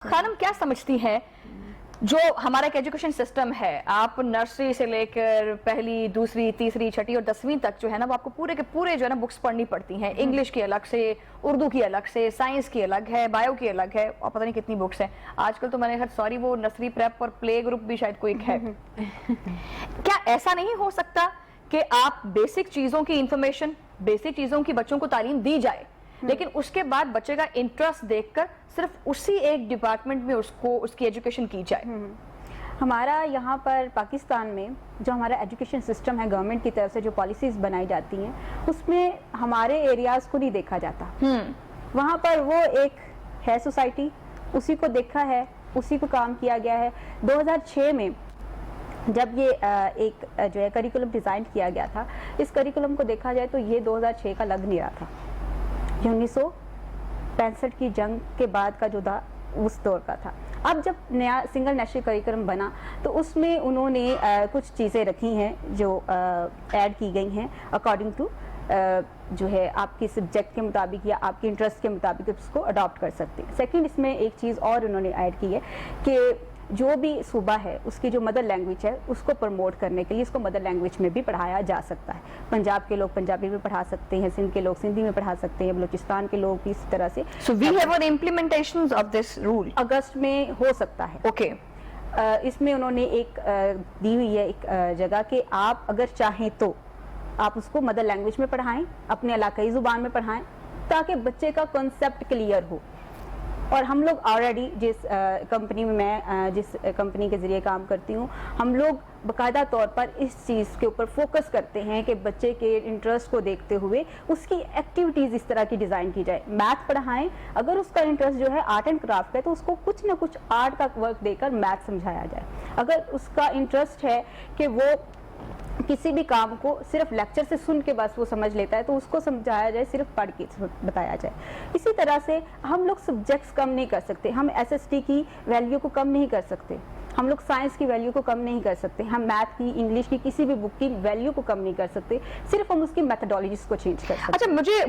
खानम क्या समझती हैं जो हमारा एक एजुकेशन सिस्टम है, आप नर्सरी से लेकर पहली, दूसरी, तीसरी, छठी और 10वीं तक जो है ना वो आपको पूरे के पूरे जो है ना बुक्स पढ़नी पड़ती हैं। इंग्लिश की अलग से, उर्दू की अलग से, साइंस की अलग है, बायो की अलग है और पता नहीं कितनी बुक्स हैं। आजकल तो मैंने सॉरी वो नर्सरी प्रेप और प्ले ग्रुप भी शायद कोई है। क्या ऐसा नहीं हो सकता कि आप बेसिक चीजों की इंफॉर्मेशन, बेसिक चीजों की बच्चों को तालीम दी जाए, लेकिन उसके बाद बच्चे का इंटरेस्ट देखकर सिर्फ उसी एक डिपार्टमेंट में उसको उसकी एजुकेशन की जाए? हमारा यहाँ पर पाकिस्तान में जो हमारा एजुकेशन सिस्टम है, गवर्नमेंट की तरफ से जो पॉलिसीज बनाई जाती हैं, उसमें हमारे एरियाज को नहीं देखा जाता। वहाँ पर वो एक है सोसाइटी, उसी को देखा है, उसी को काम किया गया है। 2006 में जब ये एक जो है करिकुलम डिज़ाइन किया गया था, इस करिकुलम को देखा जाए तो ये 2006 का लग नहीं रहा था। 1965 की जंग के बाद का जो था उस दौर का था। अब जब नया सिंगल नेशनल करिकुलम बना तो उसमें उन्होंने कुछ चीज़ें रखी हैं जो ऐड की गई हैं अकॉर्डिंग टू जो है आपके सब्जेक्ट के मुताबिक या आपके इंटरेस्ट के मुताबिक उसको अडॉप्ट कर सकते हैं। सेकंड, इसमें एक चीज़ और उन्होंने ऐड की है कि जो भी सूबा है उसकी जो मदर लैंग्वेज है उसको प्रमोट करने के लिए इसको मदर लैंग्वेज में भी पढ़ाया जा सकता है। पंजाब के लोग पंजाबी में पढ़ा सकते हैं, सिंध के लोग सिंधी में पढ़ा सकते हैं, बलूचिस्तान के लोग भी इस तरह से। So we have an implementation of this rule. अगस्त में हो सकता है। Okay. इसमें उन्होंने एक दी हुई है एक जगह कि आप अगर चाहें तो आप उसको मदर लैंग्वेज में पढ़ाएं, अपने इलाकाई ज़ुबान में पढ़ाएं, ताकि बच्चे का कॉन्सेप्ट क्लियर हो। और हम लोग ऑलरेडी जिस कंपनी में मैं जिस कंपनी के ज़रिए काम करती हूँ, हम लोग बाकायदा तौर पर इस चीज़ के ऊपर फोकस करते हैं कि बच्चे के इंटरेस्ट को देखते हुए उसकी एक्टिविटीज़ इस तरह की डिज़ाइन की जाए। मैथ पढ़ाएं, अगर उसका इंटरेस्ट जो है आर्ट एंड क्राफ्ट है तो उसको कुछ ना कुछ आर्ट का वर्क देकर मैथ समझाया जाए। अगर उसका इंटरेस्ट है कि वो किसी भी काम को सिर्फ लेक्चर से सुन के बस वो समझ लेता है तो उसको समझाया जाए, सिर्फ पढ़ के बताया जाए। इसी तरह से हम लोग सब्जेक्ट्स कम नहीं कर सकते, हम एसएसटी की वैल्यू को कम नहीं कर सकते, हम लोग साइंस की वैल्यू को कम नहीं कर सकते, हम मैथ की, इंग्लिश की, किसी भी बुक की वैल्यू को कम नहीं कर सकते, सिर्फ हम उसकी मेथडोलॉजीज को चेंज कर सकते हैं। अच्छा, मुझे